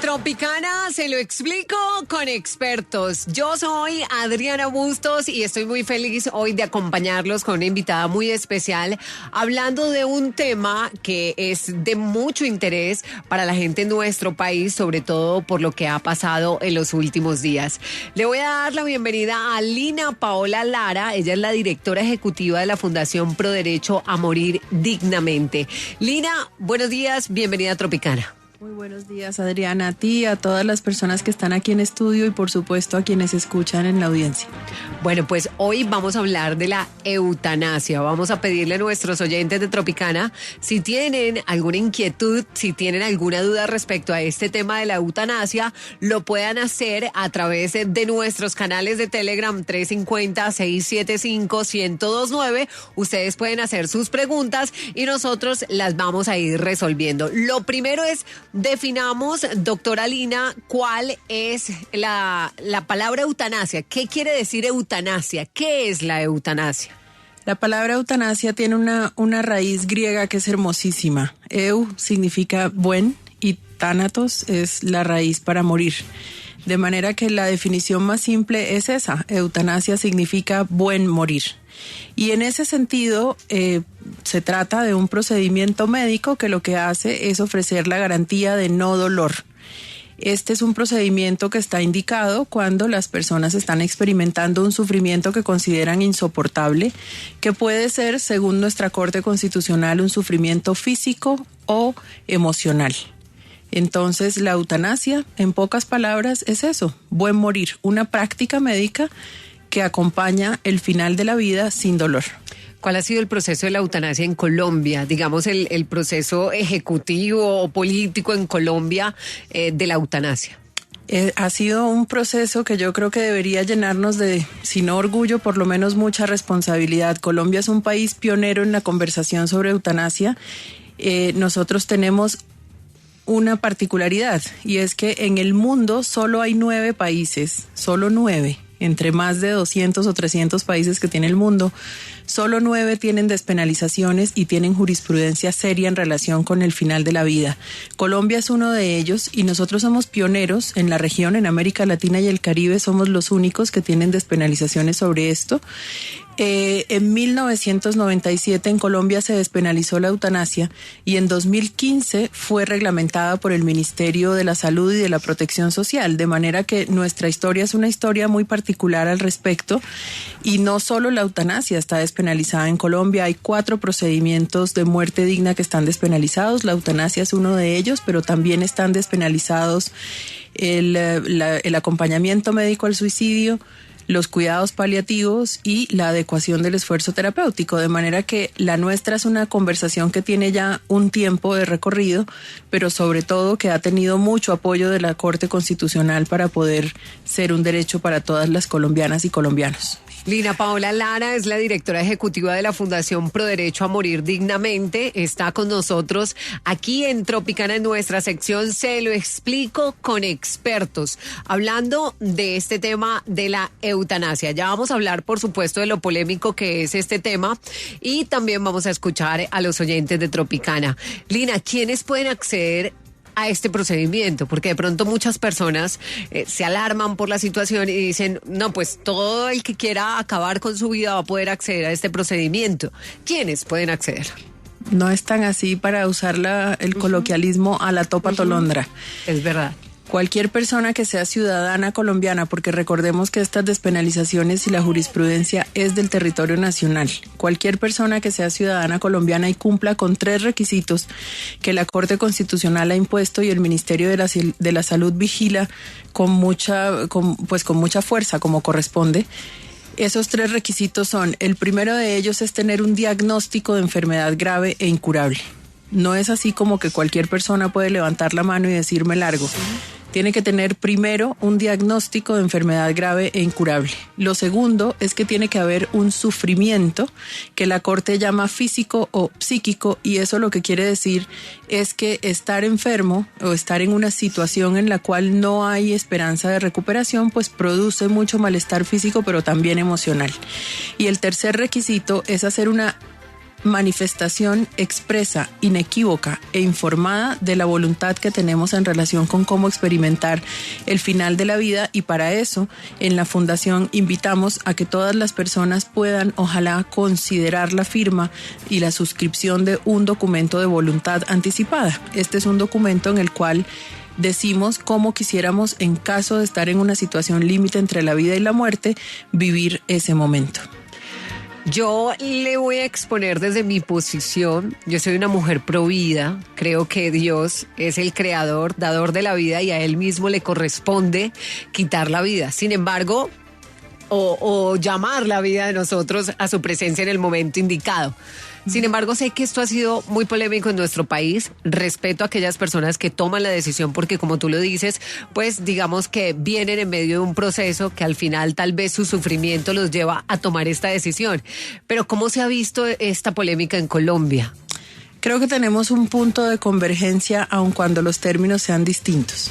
Tropicana se lo explico con expertos. Yo soy Adriana Bustos y estoy muy feliz hoy de acompañarlos con una invitada muy especial, hablando de un tema que es de mucho interés para la gente en nuestro país, sobre todo por lo que ha pasado en los últimos días. Le voy a dar la bienvenida a Lina Paola Lara. Ella es la directora ejecutiva de la Fundación Pro Derecho a Morir Dignamente. Lina, buenos días, bienvenida a Tropicana. Muy buenos días, Adriana, a ti, a todas las personas que están aquí en estudio y por supuesto a quienes escuchan en la audiencia. Bueno, pues hoy vamos a hablar de la eutanasia. Vamos a pedirle a nuestros oyentes de Tropicana si tienen alguna inquietud, si tienen alguna duda respecto a este tema de la eutanasia, lo puedan hacer a través de nuestros canales de Telegram 350-675-1029. Ustedes pueden hacer sus preguntas y nosotros las vamos a ir resolviendo. Lo primero es, definamos, doctora Lina, ¿cuál es la palabra eutanasia? ¿Qué quiere decir eutanasia? ¿Qué es la eutanasia? La palabra eutanasia tiene una raíz griega que es hermosísima. Eu significa buen y thanatos es la raíz para morir. De manera que la definición más simple es esa. Eutanasia significa buen morir. Y en ese sentido, se trata de un procedimiento médico que lo que hace es ofrecer la garantía de no dolor. Este es un procedimiento que está indicado cuando las personas están experimentando un sufrimiento que consideran insoportable, que puede ser, según nuestra Corte Constitucional, un sufrimiento físico o emocional. Entonces, la eutanasia, en pocas palabras, es eso, buen morir, una práctica médica que acompaña el final de la vida sin dolor. ¿Cuál ha sido el proceso de la eutanasia en Colombia? Digamos, el proceso ejecutivo o político en Colombia de la eutanasia. Ha sido un proceso que yo creo que debería llenarnos de, si no orgullo, por lo menos mucha responsabilidad. Colombia es un país pionero en la conversación sobre eutanasia. Nosotros tenemos una particularidad y es que en el mundo solo hay 9 países, solo 9. Entre más de 200 o 300 países que tiene el mundo, solo 9 tienen despenalizaciones y tienen jurisprudencia seria en relación con el final de la vida. Colombia es uno de ellos y nosotros somos pioneros en la región, en América Latina y el Caribe, somos los únicos que tienen despenalizaciones sobre esto. En 1997 en Colombia se despenalizó la eutanasia y en 2015 fue reglamentada por el Ministerio de la Salud y de la Protección Social, de manera que nuestra historia es una historia muy particular al respecto y no solo la eutanasia está despenalizada en Colombia, hay 4 procedimientos de muerte digna que están despenalizados, la eutanasia es uno de ellos, pero también están despenalizados el acompañamiento médico al suicidio, los cuidados paliativos y la adecuación del esfuerzo terapéutico, de manera que la nuestra es una conversación que tiene ya un tiempo de recorrido, pero sobre todo que ha tenido mucho apoyo de la Corte Constitucional para poder ser un derecho para todas las colombianas y colombianos. Lina Paola Lara es la directora ejecutiva de la Fundación Pro Derecho a Morir Dignamente. Está con nosotros aquí en Tropicana en nuestra sección Se lo explico con expertos, hablando de este tema de la eutanasia. Ya vamos a hablar, por supuesto, de lo polémico que es este tema y también vamos a escuchar a los oyentes de Tropicana. Lina, ¿quiénes pueden acceder a este procedimiento? Porque de pronto muchas personas se alarman por la situación y dicen, no, pues todo el que quiera acabar con su vida va a poder acceder a este procedimiento. ¿Quiénes pueden acceder? No es tan así, para usar el coloquialismo, a la topa tolondra. Es verdad. Cualquier persona que sea ciudadana colombiana, porque recordemos que estas despenalizaciones y la jurisprudencia es del territorio nacional. Cualquier persona que sea ciudadana colombiana y cumpla con 3 requisitos que la Corte Constitucional ha impuesto y el Ministerio de la Salud vigila con mucha fuerza, como corresponde. Esos 3 requisitos son: el primero de ellos es tener un diagnóstico de enfermedad grave e incurable. No es así como que cualquier persona puede levantar la mano y decirme largo. Tiene que tener primero un diagnóstico de enfermedad grave e incurable. Lo segundo es que tiene que haber un sufrimiento que la Corte llama físico o psíquico, y eso lo que quiere decir es que estar enfermo o estar en una situación en la cual no hay esperanza de recuperación pues produce mucho malestar físico pero también emocional. Y el tercer requisito es hacer una manifestación expresa, inequívoca e informada de la voluntad que tenemos en relación con cómo experimentar el final de la vida, y para eso en la Fundación invitamos a que todas las personas puedan, ojalá, considerar la firma y la suscripción de un documento de voluntad anticipada. Este es un documento en el cual decimos cómo quisiéramos, en caso de estar en una situación límite entre la vida y la muerte, vivir ese momento. Yo le voy a exponer desde mi posición. Yo soy una mujer provida. Creo que Dios es el creador, dador de la vida, y a Él mismo le corresponde quitar la vida. Sin embargo, o llamar la vida de nosotros a su presencia en el momento indicado. Sin embargo, sé que esto ha sido muy polémico en nuestro país. Respeto a aquellas personas que toman la decisión porque, como tú lo dices, pues digamos que vienen en medio de un proceso que al final tal vez su sufrimiento los lleva a tomar esta decisión. Pero ¿cómo se ha visto esta polémica en Colombia? Creo que tenemos un punto de convergencia, aun cuando los términos sean distintos.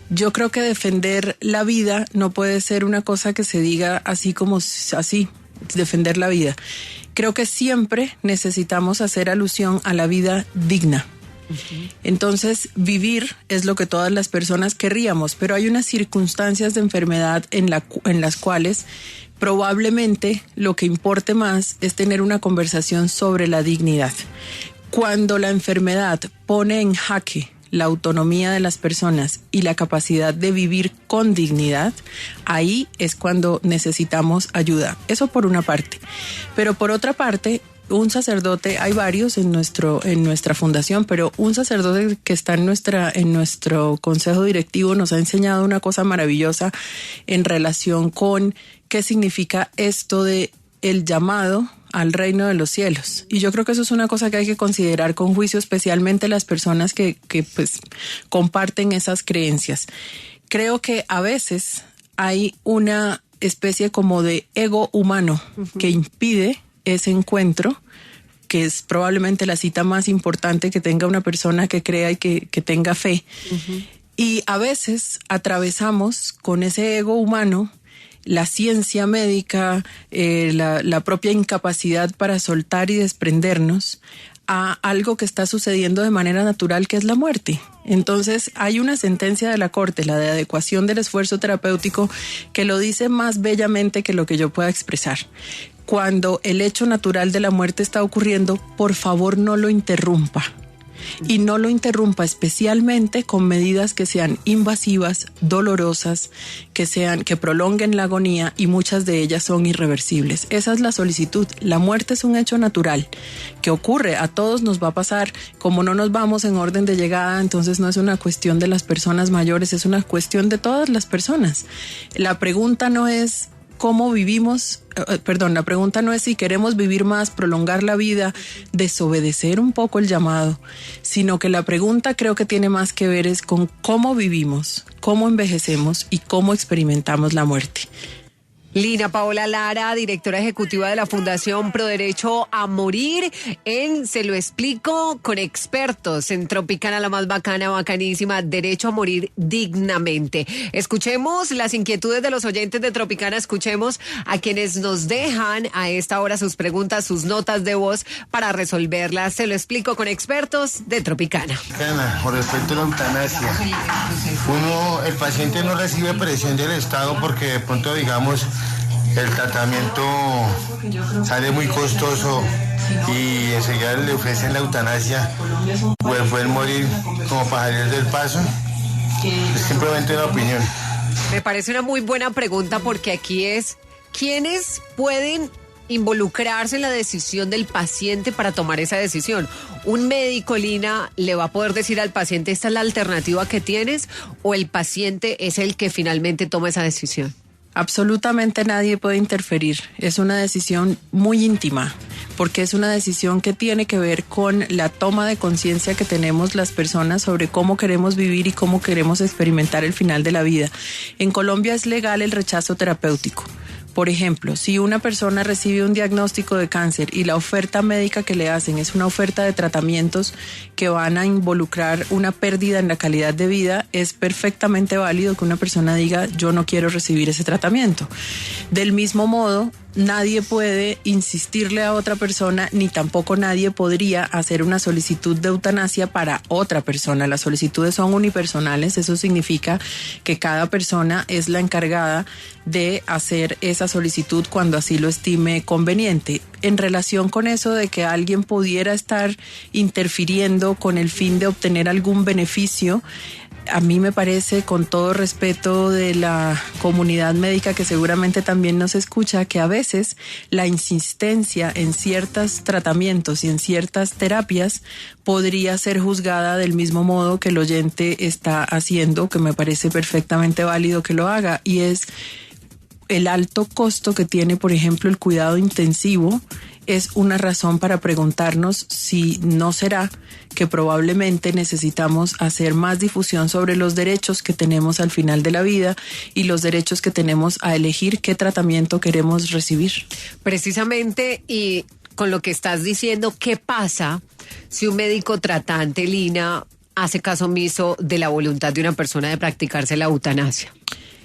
Yo creo que defender la vida no puede ser una cosa que se diga así como así, defender la vida. Creo que siempre necesitamos hacer alusión a la vida digna. Entonces, vivir es lo que todas las personas querríamos, pero hay unas circunstancias de enfermedad en las cuales probablemente lo que importe más es tener una conversación sobre la dignidad. Cuando la enfermedad pone en jaque la autonomía de las personas y la capacidad de vivir con dignidad, ahí es cuando necesitamos ayuda. Eso por una parte. Pero por otra parte, un sacerdote, hay varios en nuestra fundación, pero un sacerdote que está en nuestro consejo directivo nos ha enseñado una cosa maravillosa en relación con qué significa esto de el llamado al reino de los cielos. Y yo creo que eso es una cosa que hay que considerar con juicio, especialmente las personas que pues comparten esas creencias. Creo que a veces hay una especie como de ego humano que impide ese encuentro, que es probablemente la cita más importante que tenga una persona que crea y que tenga fe. Y a veces atravesamos con ese ego humano la ciencia médica, la propia incapacidad para soltar y desprendernos a algo que está sucediendo de manera natural, que es la muerte. Entonces hay una sentencia de la Corte, la de adecuación del esfuerzo terapéutico, que lo dice más bellamente que lo que yo pueda expresar. Cuando el hecho natural de la muerte está ocurriendo, por favor no lo interrumpa. Y no lo interrumpa especialmente con medidas que sean invasivas, dolorosas, que prolonguen la agonía, y muchas de ellas son irreversibles. Esa es la solicitud. La muerte es un hecho natural que ocurre, a todos nos va a pasar. Como no nos vamos en orden de llegada, entonces no es una cuestión de las personas mayores, es una cuestión de todas las personas. La pregunta no es cómo vivimos, la pregunta no es si queremos vivir más, prolongar la vida, desobedecer un poco el llamado, sino que la pregunta creo que tiene más que ver es con cómo vivimos, cómo envejecemos y cómo experimentamos la muerte. Lina Paola Lara, directora ejecutiva de la Fundación Pro Derecho a Morir, en Se lo explico con expertos en Tropicana, la más bacana, bacanísima, Derecho a Morir Dignamente. Escuchemos las inquietudes de los oyentes de Tropicana, escuchemos a quienes nos dejan a esta hora sus preguntas, sus notas de voz para resolverlas. Se lo explico con expertos de Tropicana. Con respecto a la eutanasia, el paciente no recibe presión del Estado porque de pronto, digamos, el tratamiento sale muy costoso y enseguida le ofrecen la eutanasia, pues pueden morir como para salir del paso. Es simplemente una opinión. Me parece una muy buena pregunta, porque aquí es ¿quiénes pueden involucrarse en la decisión del paciente para tomar esa decisión? ¿Un médico, Lina, le va a poder decir al paciente esta es la alternativa que tienes, o el paciente es el que finalmente toma esa decisión? Absolutamente nadie puede interferir. Es una decisión muy íntima, porque es una decisión que tiene que ver con la toma de conciencia que tenemos las personas sobre cómo queremos vivir y cómo queremos experimentar el final de la vida. En Colombia es legal el rechazo terapéutico. Por ejemplo, si una persona recibe un diagnóstico de cáncer y la oferta médica que le hacen es una oferta de tratamientos que van a involucrar una pérdida en la calidad de vida, es perfectamente válido que una persona diga yo no quiero recibir ese tratamiento. Del mismo modo, nadie puede insistirle a otra persona, ni tampoco nadie podría hacer una solicitud de eutanasia para otra persona. Las solicitudes son unipersonales, eso significa que cada persona es la encargada de hacer esa solicitud cuando así lo estime conveniente. En relación con eso de que alguien pudiera estar interfiriendo con el fin de obtener algún beneficio, a mí me parece, con todo respeto de la comunidad médica que seguramente también nos escucha, que a veces la insistencia en ciertos tratamientos y en ciertas terapias podría ser juzgada del mismo modo que el oyente está haciendo, que me parece perfectamente válido que lo haga, y es el alto costo que tiene, por ejemplo, el cuidado intensivo. Es una razón para preguntarnos si no será que probablemente necesitamos hacer más difusión sobre los derechos que tenemos al final de la vida y los derechos que tenemos a elegir qué tratamiento queremos recibir. Precisamente, y con lo que estás diciendo, ¿qué pasa si un médico tratante, Lina, hace caso omiso de la voluntad de una persona de practicarse la eutanasia?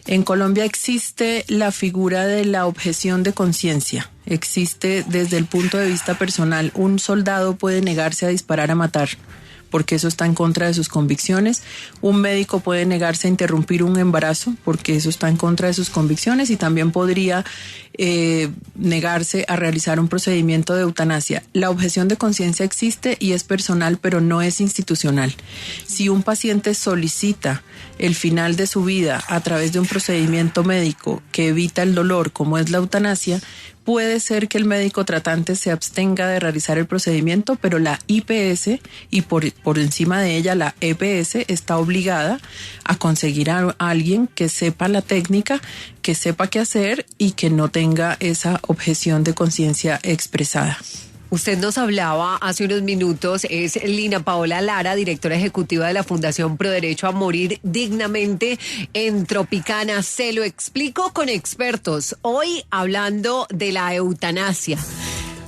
En Colombia existe la figura de la objeción de conciencia. Existe desde el punto de vista personal. Un soldado puede negarse a disparar a matar, porque eso está en contra de sus convicciones. Un médico puede negarse a interrumpir un embarazo, porque eso está en contra de sus convicciones, y también podría negarse a realizar un procedimiento de eutanasia. La objeción de conciencia existe y es personal, pero no es institucional. Si un paciente solicita el final de su vida a través de un procedimiento médico que evita el dolor, como es la eutanasia, puede ser que el médico tratante se abstenga de realizar el procedimiento, pero la IPS y por encima de ella la EPS está obligada a conseguir a alguien que sepa la técnica, que sepa qué hacer y que no tenga esa objeción de conciencia expresada. Usted nos hablaba hace unos minutos, es Lina Paola Lara, directora ejecutiva de la Fundación Proderecho a Morir Dignamente en Tropicana. Se lo explico con expertos. Hoy hablando de la eutanasia.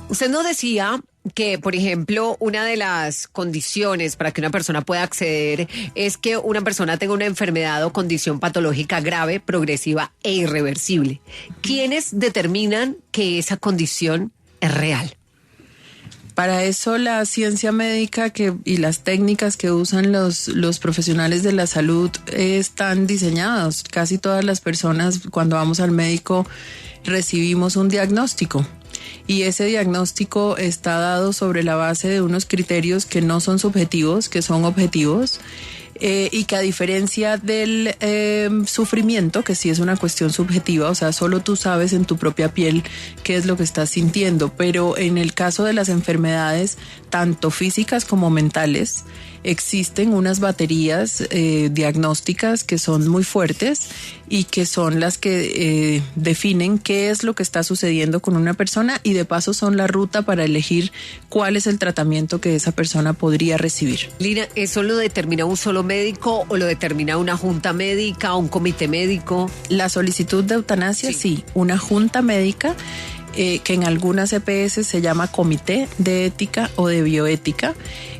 Usted nos decía que, por ejemplo, una de las condiciones para que una persona pueda acceder es que una persona tenga una enfermedad o condición patológica grave, progresiva e irreversible. ¿Quiénes determinan que esa condición es real? Para eso la ciencia médica y las técnicas que usan los profesionales de la salud están diseñados. Casi todas las personas, cuando vamos al médico, recibimos un diagnóstico. Y ese diagnóstico está dado sobre la base de unos criterios que no son subjetivos, que son objetivos, y que a diferencia del sufrimiento, que sí es una cuestión subjetiva, o sea, solo tú sabes en tu propia piel qué es lo que estás sintiendo, pero en el caso de las enfermedades, tanto físicas como mentales, existen unas baterías diagnósticas que son muy fuertes y que son las que definen qué es lo que está sucediendo con una persona, y de paso son la ruta para elegir cuál es el tratamiento que esa persona podría recibir. Lina, ¿eso lo determina un solo médico o lo determina una junta médica o un comité médico? La solicitud de eutanasia, sí, una junta médica, que en algunas EPS se llama Comité de Ética o de Bioética.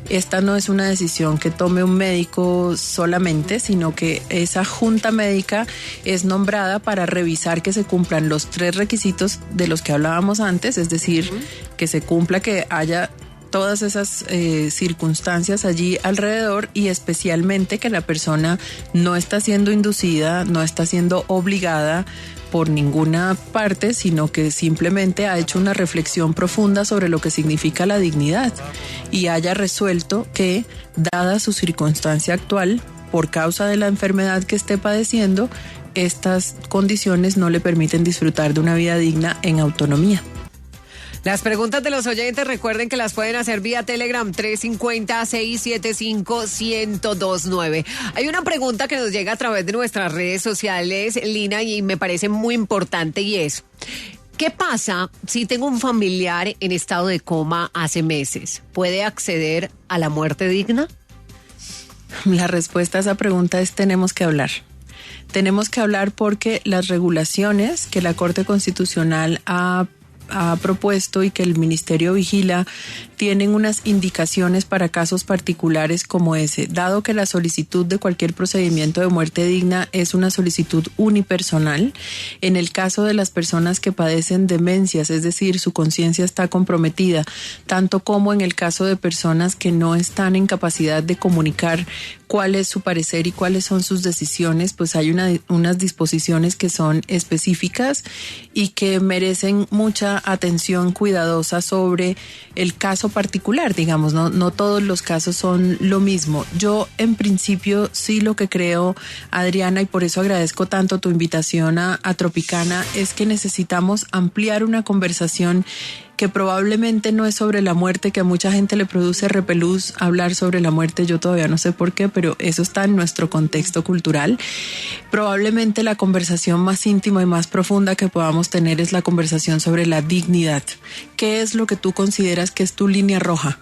Esta no es una decisión que tome un médico solamente, sino que esa junta médica es nombrada para revisar que se cumplan los 3 requisitos de los que hablábamos antes, es decir, que se cumpla, que haya todas esas circunstancias allí alrededor, y especialmente que la persona no está siendo inducida, no está siendo obligada por ninguna parte, sino que simplemente ha hecho una reflexión profunda sobre lo que significa la dignidad y haya resuelto que, dada su circunstancia actual, por causa de la enfermedad que esté padeciendo, estas condiciones no le permiten disfrutar de una vida digna en autonomía. Las preguntas de los oyentes, recuerden que las pueden hacer vía Telegram 350-675-1029. Hay una pregunta que nos llega a través de nuestras redes sociales, Lina, y me parece muy importante, y es: ¿qué pasa si tengo un familiar en estado de coma hace meses? ¿Puede acceder a la muerte digna? La respuesta a esa pregunta es: tenemos que hablar. Tenemos que hablar porque las regulaciones que la Corte Constitucional ha propuesto y que el Ministerio vigila tienen unas indicaciones para casos particulares como ese. Dado que la solicitud de cualquier procedimiento de muerte digna es una solicitud unipersonal, en el caso de las personas que padecen demencias, es decir, su conciencia está comprometida, tanto como en el caso de personas que no están en capacidad de comunicar cuál es su parecer y cuáles son sus decisiones, pues hay unas disposiciones que son específicas y que merecen mucha atención cuidadosa sobre el caso particular, digamos, no todos los casos son lo mismo. Yo en principio sí lo que creo, Adriana, y por eso agradezco tanto tu invitación a Tropicana, es que necesitamos ampliar una conversación que probablemente no es sobre la muerte, que a mucha gente le produce repelús hablar sobre la muerte, yo todavía no sé por qué, pero eso está en nuestro contexto cultural. Probablemente la conversación más íntima y más profunda que podamos tener es la conversación sobre la dignidad. ¿Qué es lo que tú consideras que es tu línea roja?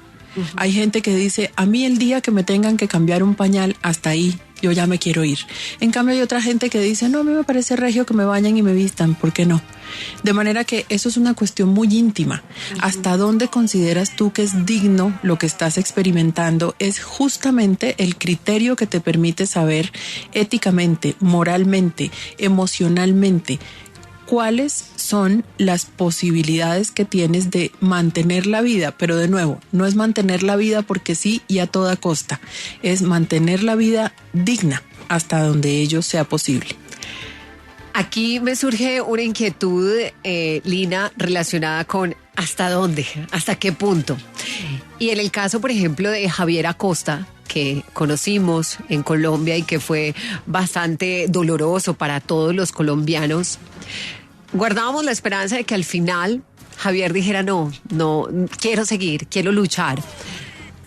Hay gente que dice, a mí el día que me tengan que cambiar un pañal, hasta ahí, yo ya me quiero ir. En cambio hay otra gente que dice, no, a mí me parece regio que me bañen y me vistan, ¿por qué no? De manera que eso es una cuestión muy íntima. ¿Hasta dónde consideras tú que es digno lo que estás experimentando? Es justamente el criterio que te permite saber éticamente, moralmente, emocionalmente, cuáles son las posibilidades que tienes de mantener la vida, pero de nuevo, no es mantener la vida porque sí y a toda costa, es mantener la vida digna hasta donde ello sea posible. Aquí me surge una inquietud, Lina, relacionada con hasta dónde, hasta qué punto. Y en el caso, por ejemplo, de Javier Acosta, que conocimos en Colombia y que fue bastante doloroso para todos los colombianos, guardábamos la esperanza de que al final Javier dijera no, quiero seguir, quiero luchar.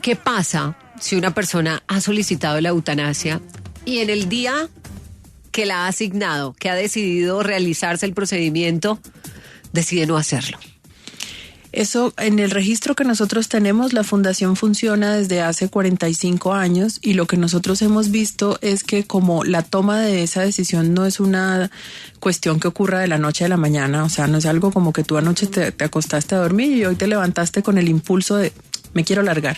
¿Qué pasa si una persona ha solicitado la eutanasia y en el día que la ha asignado, que ha decidido realizarse el procedimiento, decide no hacerlo? Eso, en el registro que nosotros tenemos, la fundación funciona desde hace 45 años y lo que nosotros hemos visto es que como la toma de esa decisión no es una cuestión que ocurra de la noche a la mañana, o sea, no es algo como que tú anoche te acostaste a dormir y hoy te levantaste con el impulso de me quiero largar,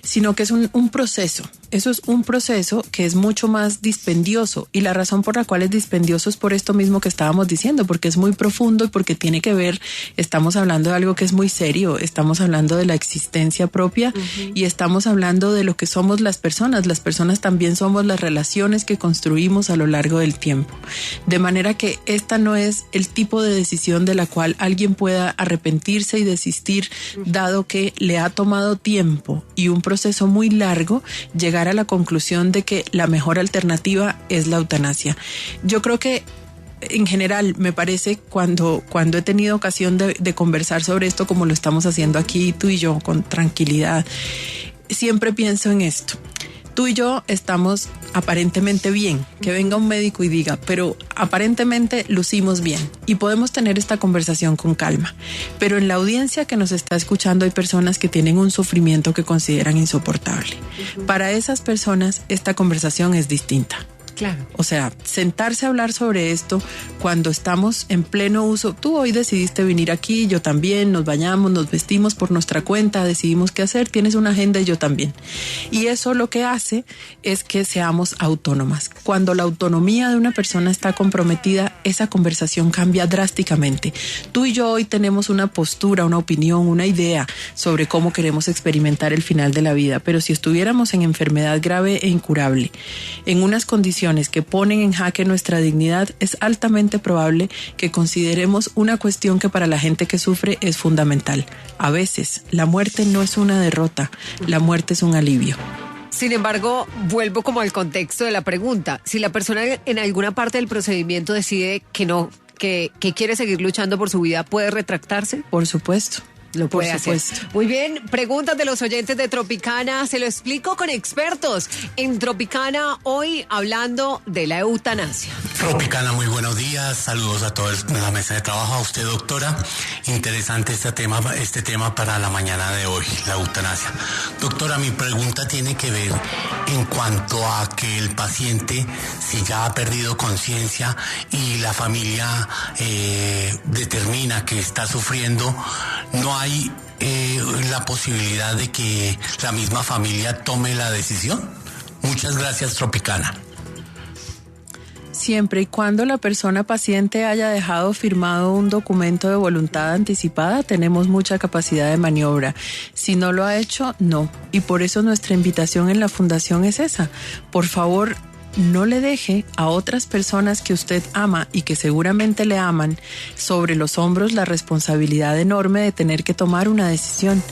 sino que es un proceso. Eso es un proceso que es mucho más dispendioso y la razón por la cual es dispendioso es por esto mismo que estábamos diciendo, porque es muy profundo y porque tiene que ver, estamos hablando de algo que es muy serio, estamos hablando de la existencia propia y estamos hablando de lo que somos las personas también somos las relaciones que construimos a lo largo del tiempo, de manera que esta no es el tipo de decisión de la cual alguien pueda arrepentirse y desistir, dado que le ha tomado tiempo y un proceso muy largo llegar a la conclusión de que la mejor alternativa es la eutanasia. Yo creo que en general me parece cuando he tenido ocasión de conversar sobre esto como lo estamos haciendo aquí tú y yo con tranquilidad, siempre pienso en esto. Tú y yo estamos aparentemente bien, que venga un médico y diga, pero aparentemente lucimos bien y podemos tener esta conversación con calma. Pero en la audiencia que nos está escuchando hay personas que tienen un sufrimiento que consideran insoportable. Para esas personas esta conversación es distinta. Claro. O sea, sentarse a hablar sobre esto cuando estamos en pleno uso. Tú hoy decidiste venir aquí, yo también, nos bañamos, nos vestimos por nuestra cuenta, decidimos qué hacer, tienes una agenda y yo también. Y eso lo que hace es que seamos autónomas. Cuando la autonomía de una persona está comprometida, esa conversación cambia drásticamente. Tú y yo hoy tenemos una postura, una opinión, una idea sobre cómo queremos experimentar el final de la vida, pero si estuviéramos en enfermedad grave e incurable, en unas condiciones que ponen en jaque nuestra dignidad, es altamente probable que consideremos una cuestión que para la gente que sufre es fundamental. A veces, la muerte no es una derrota, la muerte es un alivio. Sin embargo, vuelvo como al contexto de la pregunta. Si la persona en alguna parte del procedimiento decide que no, que quiere seguir luchando por su vida, ¿puede retractarse? Por supuesto. Lo puede hacer. Muy bien, preguntas de los oyentes de Tropicana, se lo explico con expertos en Tropicana, hoy hablando de la eutanasia. Tropicana, muy buenos días, saludos a todos en la mesa de trabajo, a usted doctora, interesante este tema para la mañana de hoy, la eutanasia. Doctora, mi pregunta tiene que ver en cuanto a que el paciente, si ya ha perdido conciencia y la familia determina que está sufriendo, no hay la posibilidad de que la misma familia tome la decisión? Muchas gracias, Tropicana. Siempre y cuando la persona paciente haya dejado firmado un documento de voluntad anticipada, tenemos mucha capacidad de maniobra. Si no lo ha hecho, no. Y por eso nuestra invitación en la Fundación es esa. Por favor, no le deje a otras personas que usted ama y que seguramente le aman sobre los hombros la responsabilidad enorme de tener que tomar una decisión.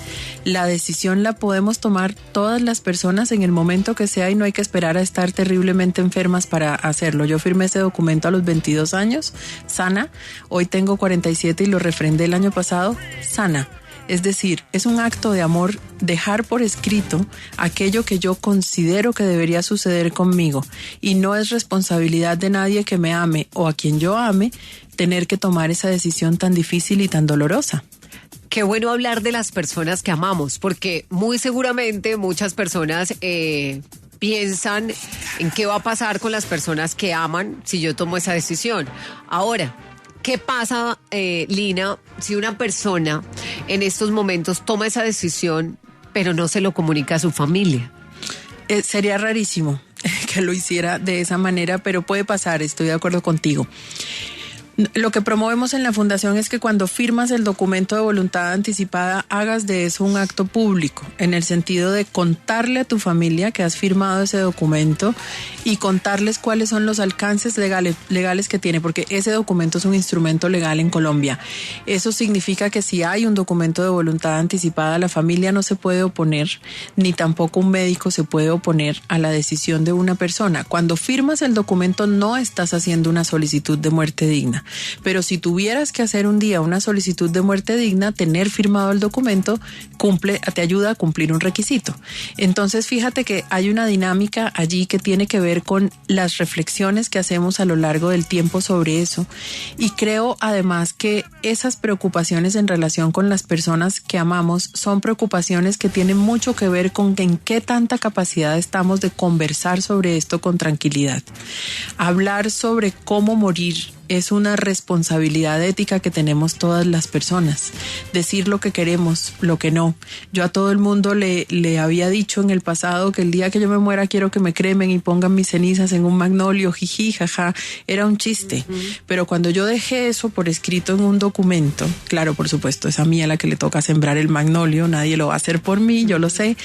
La decisión la podemos tomar todas las personas en el momento que sea y no hay que esperar a estar terriblemente enfermas para hacerlo. Yo firmé ese documento a los 22 años, sana. Hoy tengo 47 y lo refrendé el año pasado, sana. Es decir, es un acto de amor dejar por escrito aquello que yo considero que debería suceder conmigo y no es responsabilidad de nadie que me ame o a quien yo ame tener que tomar esa decisión tan difícil y tan dolorosa. Qué bueno hablar de las personas que amamos, porque muy seguramente muchas personas piensan en qué va a pasar con las personas que aman si yo tomo esa decisión. Ahora, ¿qué pasa, Lina, si una persona en estos momentos toma esa decisión, pero no se lo comunica a su familia? Sería rarísimo que lo hiciera de esa manera, pero puede pasar, estoy de acuerdo contigo. Lo que promovemos en la Fundación es que cuando firmas el documento de voluntad anticipada, hagas de eso un acto público, en el sentido de contarle a tu familia que has firmado ese documento y contarles cuáles son los alcances legales que tiene, porque ese documento es un instrumento legal en Colombia. Eso significa que si hay un documento de voluntad anticipada, la familia no se puede oponer, ni tampoco un médico se puede oponer a la decisión de una persona. Cuando firmas el documento no estás haciendo una solicitud de muerte digna. Pero si tuvieras que hacer un día una solicitud de muerte digna, tener firmado el documento te ayuda a cumplir un requisito. Entonces, fíjate que hay una dinámica allí que tiene que ver con las reflexiones que hacemos a lo largo del tiempo sobre eso. Y creo además que esas preocupaciones en relación con las personas que amamos son preocupaciones que tienen mucho que ver con en qué tanta capacidad estamos de conversar sobre esto con tranquilidad. Hablar sobre cómo morir es una responsabilidad ética que tenemos todas las personas. Decir lo que queremos, lo que no. Yo a todo el mundo le había dicho en el pasado que el día que yo me muera quiero que me cremen y pongan mis cenizas en un magnolio, jiji, jaja. Era un chiste. Pero cuando yo dejé eso por escrito en un documento, claro, por supuesto, es a mí a la que le toca sembrar el magnolio, nadie lo va a hacer por mí, yo lo sé.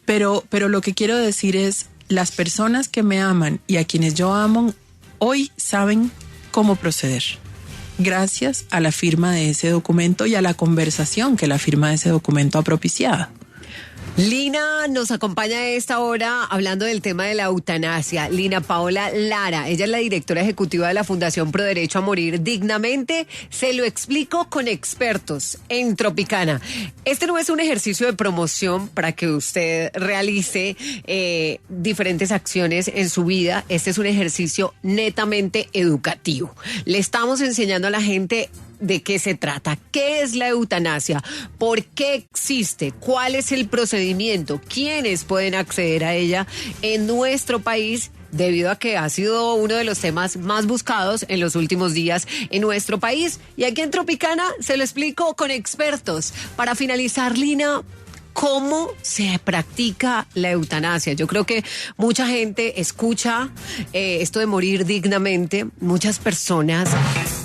Pero lo que quiero decir es, las personas que me aman y a quienes yo amo, hoy saben cómo proceder, gracias a la firma de ese documento y a la conversación que la firma de ese documento ha propiciado. Lina nos acompaña a esta hora hablando del tema de la eutanasia. Lina Paola Lara, ella es la directora ejecutiva de la Fundación Pro Derecho a Morir Dignamente. Se lo explico con expertos en Tropicana. Este no es un ejercicio de promoción para que usted realice diferentes acciones en su vida. Este es un ejercicio netamente educativo. Le estamos enseñando a la gente de qué se trata, qué es la eutanasia, por qué existe, cuál es el procedimiento, quiénes pueden acceder a ella en nuestro país, debido a que ha sido uno de los temas más buscados en los últimos días en nuestro país. Y aquí en Tropicana se lo explico con expertos. Para finalizar, Lina, ¿cómo se practica la eutanasia? Yo creo que mucha gente escucha esto de morir dignamente. Muchas personas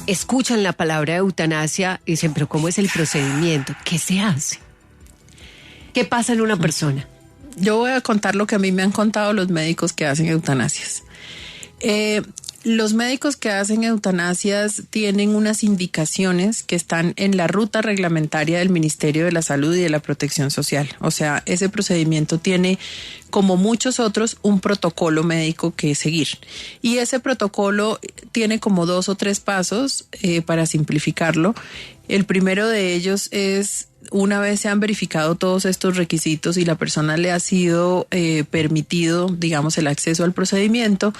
escuchan la palabra eutanasia y dicen, pero ¿cómo es el procedimiento? ¿Qué se hace? ¿Qué pasa en una persona? Yo voy a contar lo que a mí me han contado los médicos que hacen eutanasias. Los médicos que hacen eutanasias tienen unas indicaciones que están en la ruta reglamentaria del Ministerio de la Salud y de la Protección Social. O sea, ese procedimiento tiene, como muchos otros, un protocolo médico que seguir. Y ese protocolo tiene como 2 o 3 pasos para simplificarlo. El primero de ellos es, una vez se han verificado todos estos requisitos y la persona le ha sido permitido, digamos, el acceso al procedimiento,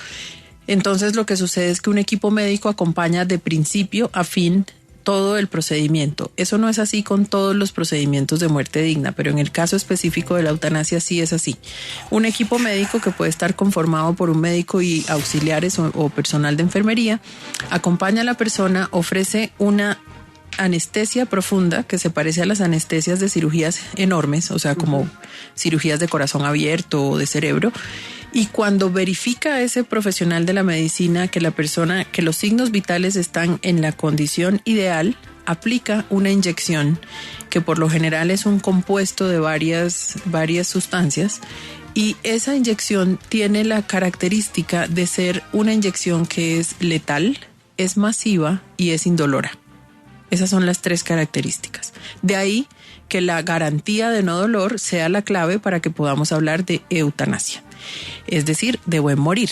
entonces lo que sucede es que un equipo médico acompaña de principio a fin todo el procedimiento. Eso no es así con todos los procedimientos de muerte digna, pero en el caso específico de la eutanasia sí es así. Un equipo médico que puede estar conformado por un médico y auxiliares o personal de enfermería acompaña a la persona, ofrece una anestesia profunda que se parece a las anestesias de cirugías enormes, o sea, como cirugías de corazón abierto o de cerebro. Y cuando verifica ese profesional de la medicina que la persona, que los signos vitales están en la condición ideal, aplica una inyección que por lo general es un compuesto de varias sustancias, y esa inyección tiene la característica de ser una inyección que es letal, es masiva y es indolora. Esas son las 3 características. De ahí que la garantía de no dolor sea la clave para que podamos hablar de eutanasia, es decir, de buen morir.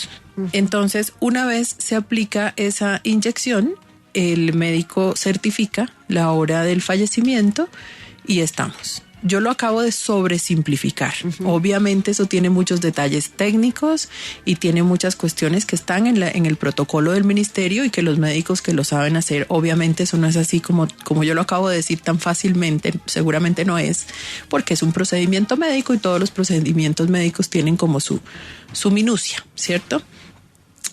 Entonces, una vez se aplica esa inyección, el médico certifica la hora del fallecimiento y estamos. Yo lo acabo de sobresimplificar. Obviamente eso tiene muchos detalles técnicos y tiene muchas cuestiones que están en el protocolo del ministerio y que los médicos que lo saben hacer, obviamente eso no es así como yo lo acabo de decir tan fácilmente, seguramente no es, porque es un procedimiento médico y todos los procedimientos médicos tienen como su minucia, ¿cierto?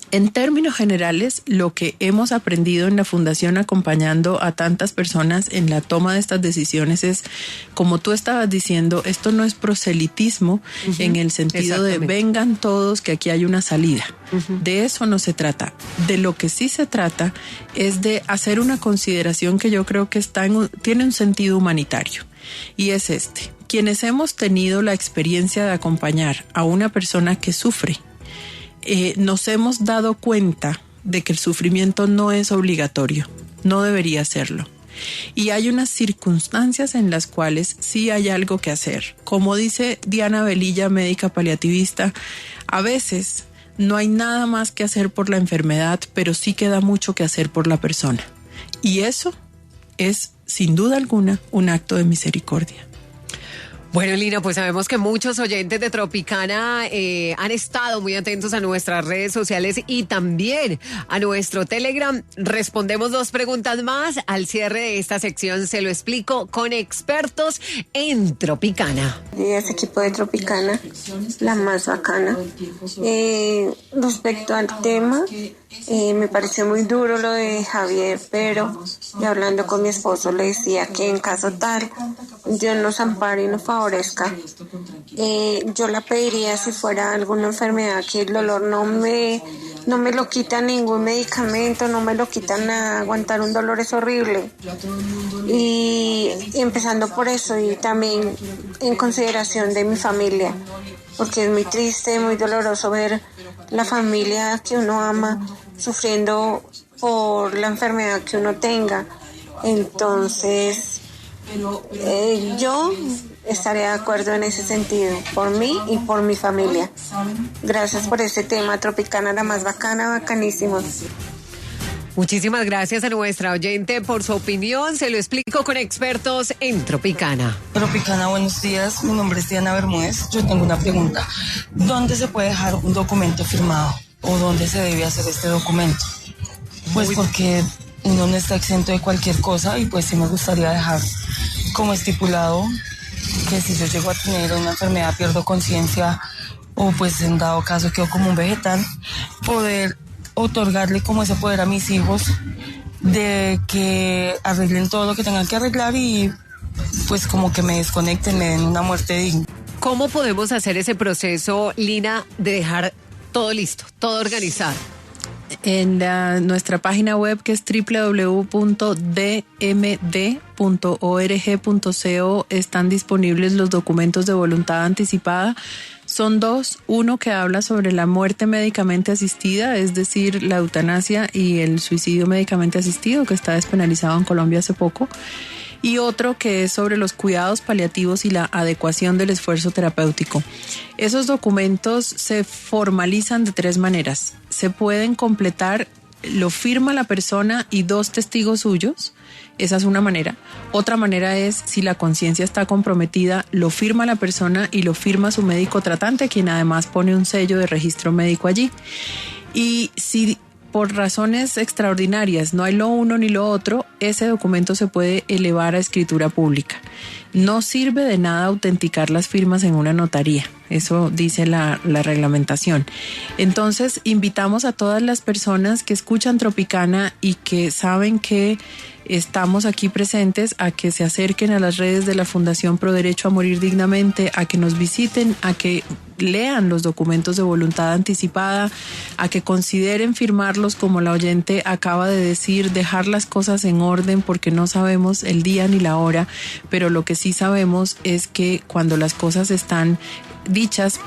En términos generales, lo que hemos aprendido en la Fundación acompañando a tantas personas en la toma de estas decisiones es, como tú estabas diciendo, esto no es proselitismo en el sentido de vengan todos que aquí hay una salida. De eso no se trata. De lo que sí se trata es de hacer una consideración que yo creo que tiene un sentido humanitario, y es este. Quienes hemos tenido la experiencia de acompañar a una persona que sufre, nos hemos dado cuenta de que el sufrimiento no es obligatorio, no debería serlo. Y hay unas circunstancias en las cuales sí hay algo que hacer. Como dice Diana Velilla, médica paliativista, a veces no hay nada más que hacer por la enfermedad, pero sí queda mucho que hacer por la persona. Y eso es, sin duda alguna, un acto de misericordia. Bueno, Lina, pues sabemos que muchos oyentes de Tropicana han estado muy atentos a nuestras redes sociales y también a nuestro Telegram. Respondemos 2 preguntas más al cierre de esta sección. Se lo explico con expertos en Tropicana. Es equipo de Tropicana, la más bacana. Respecto al tema, me pareció muy duro lo de Javier, pero hablando con mi esposo le decía que en caso tal, Dios nos ampare y nos favorezca. Yo la pediría si fuera alguna enfermedad que el dolor no me lo quita ningún medicamento, no me lo quita nada. Aguantar un dolor es horrible. Y empezando por eso y también en consideración de mi familia, porque es muy triste, muy doloroso ver la familia que uno ama sufriendo por la enfermedad que uno tenga. Entonces, yo estaré de acuerdo en ese sentido, por mí y por mi familia. Gracias por este tema, Tropicana, la más bacana, bacanísimo. Muchísimas gracias a nuestra oyente por su opinión. Se lo explico con expertos en Tropicana. Tropicana, buenos días. Mi nombre es Diana Bermúdez. Yo tengo una pregunta. ¿Dónde se puede dejar un documento firmado? ¿O dónde se debe hacer este documento? Pues porque uno no está exento de cualquier cosa y pues sí me gustaría dejar como estipulado que si yo llego a tener una enfermedad, pierdo conciencia o pues en dado caso quedo como un vegetal, poder otorgarle como ese poder a mis hijos de que arreglen todo lo que tengan que arreglar y pues como que me desconecten, me den una muerte digna. ¿Cómo podemos hacer ese proceso, Lina, de dejar todo listo, todo organizado? En nuestra página web, que es www.dmd.org.co, están disponibles los documentos de voluntad anticipada. Son 2, uno que habla sobre la muerte médicamente asistida, es decir, la eutanasia y el suicidio médicamente asistido, que está despenalizado en Colombia hace poco, y otro que es sobre los cuidados paliativos y la adecuación del esfuerzo terapéutico. Esos documentos se formalizan de 3 maneras. Se pueden completar, lo firma la persona y 2 testigos suyos. Esa es una manera. Otra manera es, si la conciencia está comprometida, lo firma la persona y lo firma su médico tratante, quien además pone un sello de registro médico allí. Y si por razones extraordinarias no hay lo uno ni lo otro, ese documento se puede elevar a escritura pública. No sirve de nada autenticar las firmas en una notaría, eso dice la reglamentación. Entonces, invitamos a todas las personas que escuchan Tropicana y que saben que estamos aquí presentes a que se acerquen a las redes de la Fundación Pro Derecho a Morir Dignamente, a que nos visiten, a que lean los documentos de voluntad anticipada, a que consideren firmarlos, como la oyente acaba de decir, dejar las cosas en orden, porque no sabemos el día ni la hora, pero lo que sí sabemos es que cuando las cosas están dichas,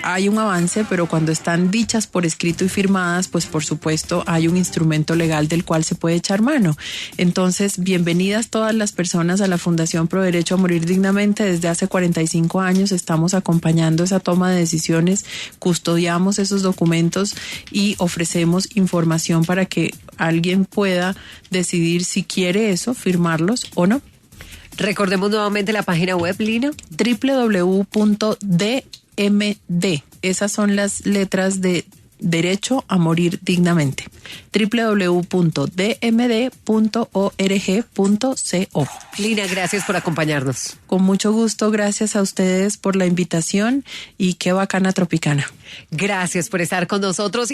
hay un avance, pero cuando están dichas por escrito y firmadas, pues por supuesto hay un instrumento legal del cual se puede echar mano. Entonces, bienvenidas todas las personas a la Fundación Pro Derecho a Morir Dignamente. Desde hace 45 años estamos acompañando esa toma de decisiones, custodiamos esos documentos y ofrecemos información para que alguien pueda decidir si quiere eso, firmarlos o no. Recordemos nuevamente la página web, Lina. www.dmd. Esas son las letras de Derecho a Morir Dignamente. www.dmd.org.co. Lina, gracias por acompañarnos. Con mucho gusto, gracias a ustedes por la invitación y qué bacana Tropicana. Gracias por estar con nosotros.